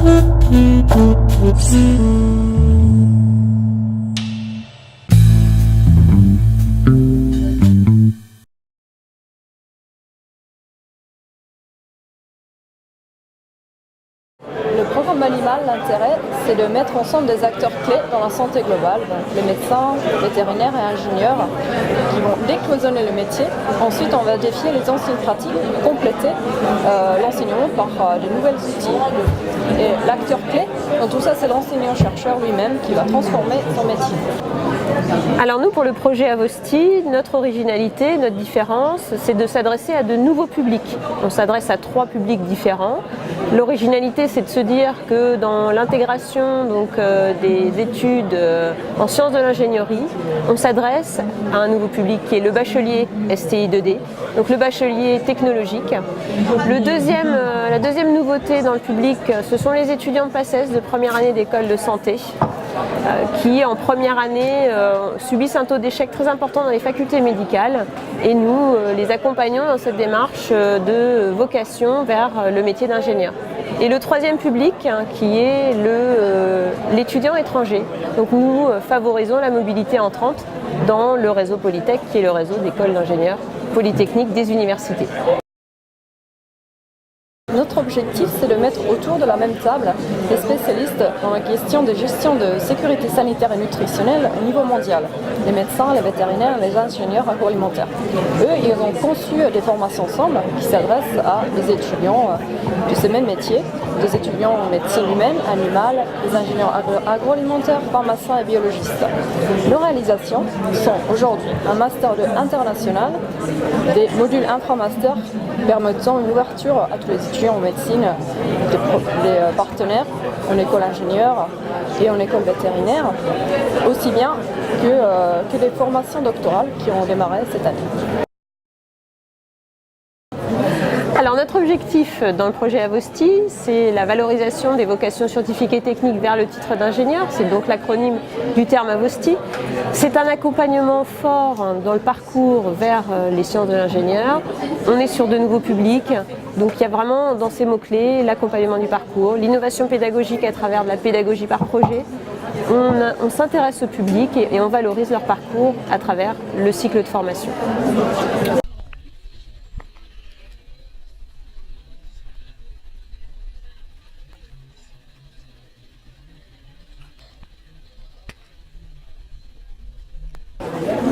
Le programme Animal, l'intérêt, c'est de mettre ensemble des acteurs clés dans la santé globale, donc les médecins, vétérinaires et ingénieurs qui vont décloisonner le métier. Ensuite, on va défier les anciennes pratiques, compléter l'enseignement par de nouvelles outils. Et l'acteur clé dans tout ça, c'est l'enseignant-chercheur lui-même qui va transformer son métier. Alors nous, pour le projet Avosti, notre originalité, notre différence, c'est de s'adresser à de nouveaux publics. On s'adresse à 3 publics différents. L'originalité, c'est de se dire que dans l'intégration des études en sciences de l'ingénierie, on s'adresse à un nouveau public qui est le bachelier STI 2D, donc le bachelier technologique. La deuxième nouveauté dans le public, ce sont les étudiants de PACES de première année d'école de santé, qui en première année subissent un taux d'échec très important dans les facultés médicales, et nous les accompagnons dans cette démarche de vocation vers le métier d'ingénieur. Et le troisième public, qui est l'étudiant étranger. Donc nous favorisons la mobilité entrante dans le réseau Polytech, qui est le réseau d'écoles d'ingénieurs polytechniques des universités. Notre objectif, c'est de mettre autour de la même table des spécialistes dans la question de gestion de sécurité sanitaire et nutritionnelle au niveau mondial. Les médecins, les vétérinaires, les ingénieurs agroalimentaires. Eux, ils ont conçu des formations ensemble qui s'adressent à des étudiants de ces mêmes métiers, des étudiants en médecine humaine, animale, des ingénieurs agroalimentaires, pharmaciens et biologistes. Nos réalisations sont aujourd'hui un Master 2 international, des modules infra-master permettant une ouverture à tous les étudiants en médecine, des partenaires en école ingénieure et en école vétérinaire, aussi bien que des formations doctorales qui ont démarré cette année. Alors notre objectif dans le projet Avosti, c'est la valorisation des vocations scientifiques et techniques vers le titre d'ingénieur, c'est donc l'acronyme du terme Avosti. C'est un accompagnement fort dans le parcours vers les sciences de l'ingénieur. On est sur de nouveaux publics, donc il y a vraiment dans ces mots-clés l'accompagnement du parcours, l'innovation pédagogique à travers de la pédagogie par projet. On s'intéresse au public et on valorise leur parcours à travers le cycle de formation.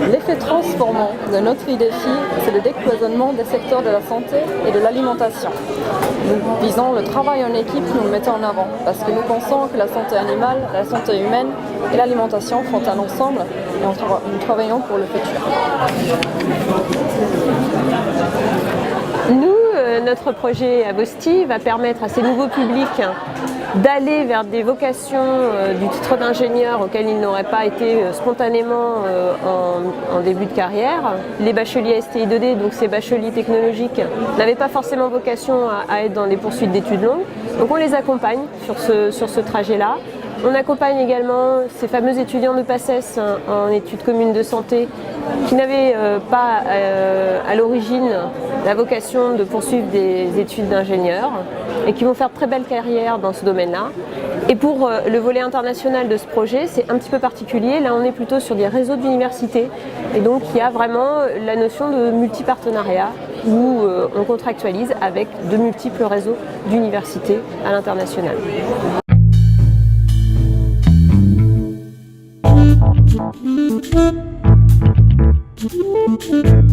L'effet transformant de notre IDEFI, c'est le décloisonnement des secteurs de la santé et de l'alimentation. Nous visons le travail en équipe, nous le mettons en avant, parce que nous pensons que la santé animale, la santé humaine et l'alimentation font un ensemble, et nous travaillons pour le futur. Notre projet Avosti va permettre à ces nouveaux publics d'aller vers des vocations du titre d'ingénieur auxquelles ils n'auraient pas été spontanément en début de carrière. Les bacheliers STI 2D, donc ces bacheliers technologiques, n'avaient pas forcément vocation à être dans des poursuites d'études longues. Donc on les accompagne sur ce trajet-là. On accompagne également ces fameux étudiants de PACES en études communes de santé qui n'avaient pas à l'origine la vocation de poursuivre des études d'ingénieur et qui vont faire de très belles carrières dans ce domaine-là. Et pour le volet international de ce projet, c'est un petit peu particulier. Là, on est plutôt sur des réseaux d'universités et donc il y a vraiment la notion de multipartenariat où on contractualise avec de multiples réseaux d'universités à l'international. Thank you.